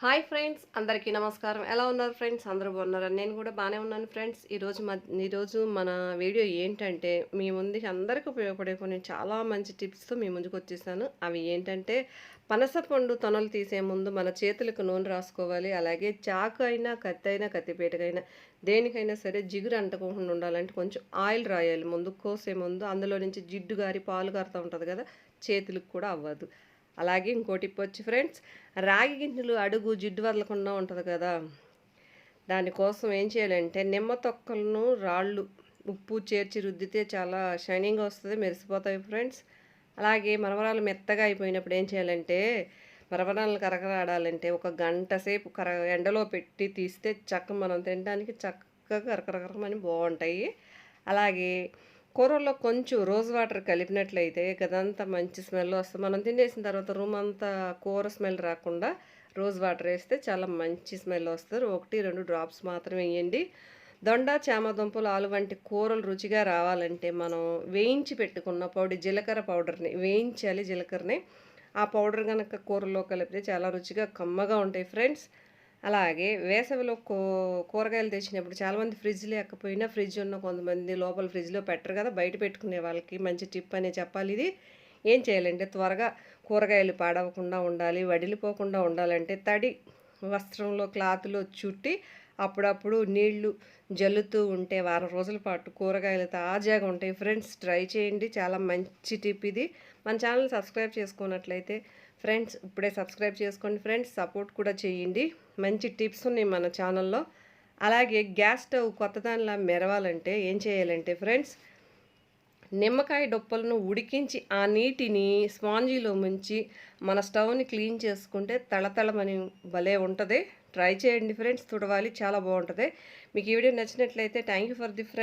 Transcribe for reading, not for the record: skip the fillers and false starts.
Hi friends, అందరికీ నమస్కారం. ఎలా ఉన్నారు ఫ్రెండ్స్? అందరూ బాగున్నారా? నేను కూడా బాగానే ఉన్నాను ఫ్రెండ్స్. ఈరోజు మన వీడియో ఏంటంటే, మీ ముందుకి అందరికీ ఉపయోగపడే కొన్ని చాలా మంచి టిప్స్తో మీ ముందుకు వచ్చేసాను. అవి ఏంటంటే, పనసపండు తొనలు తీసే ముందు మన చేతులకు నూనె రాసుకోవాలి. అలాగే చాకు అయినా, కత్తి అయినా, కత్తిపీటకైనా దేనికైనా సరే జిగురు అంటకుండా ఉండాలంటే కొంచెం ఆయిల్ రాయాలి ముందు, కోసే ముందు. అందులో నుంచి జిడ్డు గారి పాలు కారుతూ ఉంటుంది కదా, చేతులకు కూడా అవ్వదు. అలాగే ఇంకో టిప్ వచ్చి ఫ్రెండ్స్, రాగి గింజలు అడుగు జిడ్డు వదలకుండా ఉంటుంది కదా, దానికోసం ఏం చేయాలంటే నిమ్మ తొక్కలను రాళ్ళు ఉప్పు చేర్చి రుద్దితే చాలా షైనింగ్గా వస్తుంది, మెరిసిపోతాయి ఫ్రెండ్స్. అలాగే మరమరాలు మెత్తగా అయిపోయినప్పుడు ఏం చేయాలంటే, మరమరాలను కరకరాడాలంటే ఒక గంట సేపు ఎండలో పెట్టి తీస్తే మనం తినడానికి చక్కగా కరకరకరమని బాగుంటాయి. అలాగే కూరల్లో కొంచెం రోజ్ వాటర్ కలిపినట్లయితే గదంతా మంచి స్మెల్ వస్తుంది. మనం తినేసిన తర్వాత రూమ్ అంతా కూర స్మెల్ రాకుండా రోజ్ వాటర్ వేస్తే చాలా మంచి స్మెల్ వస్తుంది. 1-2 డ్రాప్స్ మాత్రమే వేయండి. దొండ, చామ దుంపలు, ఆలు వంటి కూరలు రుచిగా రావాలంటే మనం వేయించి పెట్టుకున్న జీలకర్ర పౌడర్ని వేయించాలి. జీలకర్రని ఆ పౌడర్ కనుక కూరలో కలిపితే చాలా రుచిగా కమ్మగా ఉంటాయి ఫ్రెండ్స్. అలాగే వేసవిలో కూరగాయలు తెచ్చినప్పుడు చాలామంది ఫ్రిడ్జ్ లేకపోయినా, ఫ్రిడ్జ్ ఉన్న కొంతమంది లోపల ఫ్రిడ్జ్లో పెట్టరు కదా, బయట పెట్టుకునే వాళ్ళకి మంచి టిప్ అనే చెప్పాలి ఇది. ఏం చేయాలంటే త్వరగా కూరగాయలు పాడవకుండా ఉండాలి, వడిలిపోకుండా ఉండాలంటే తడి వస్త్రంలో క్లాత్లో చుట్టి అప్పుడప్పుడు నీళ్లు జల్లుతూ ఉంటే వారం రోజుల పాటు కూరగాయలు తాజాగా ఉంటాయి ఫ్రెండ్స్. ట్రై చేయండి, చాలా మంచి టిప్ ఇది. మన ఛానల్ సబ్స్క్రైబ్ చేసుకున్నట్లయితే ఫ్రెండ్స్ ఇప్పుడే సబ్స్క్రైబ్ చేసుకోండి ఫ్రెండ్స్, సపోర్ట్ కూడా చేయండి. మంచి టిప్స్ ఉన్నాయి మన ఛానల్లో. అలాగే గ్యాస్ స్టవ్ కొత్తదానిలా మెరవాలంటే ఏం చేయాలంటే ఫ్రెండ్స్, నిమ్మకాయ డొప్పలను ఉడికించి ఆ నీటిని స్పాంజీలో ముంచి మన స్టవ్ని క్లీన్ చేసుకుంటే తళతళమని భలే ఉంటుంది. ట్రై చేయండి ఫ్రెండ్స్, తుడవాలి, చాలా బాగుంటుంది. మీకు ఈ వీడియో నచ్చినట్లయితే thank you for the friends.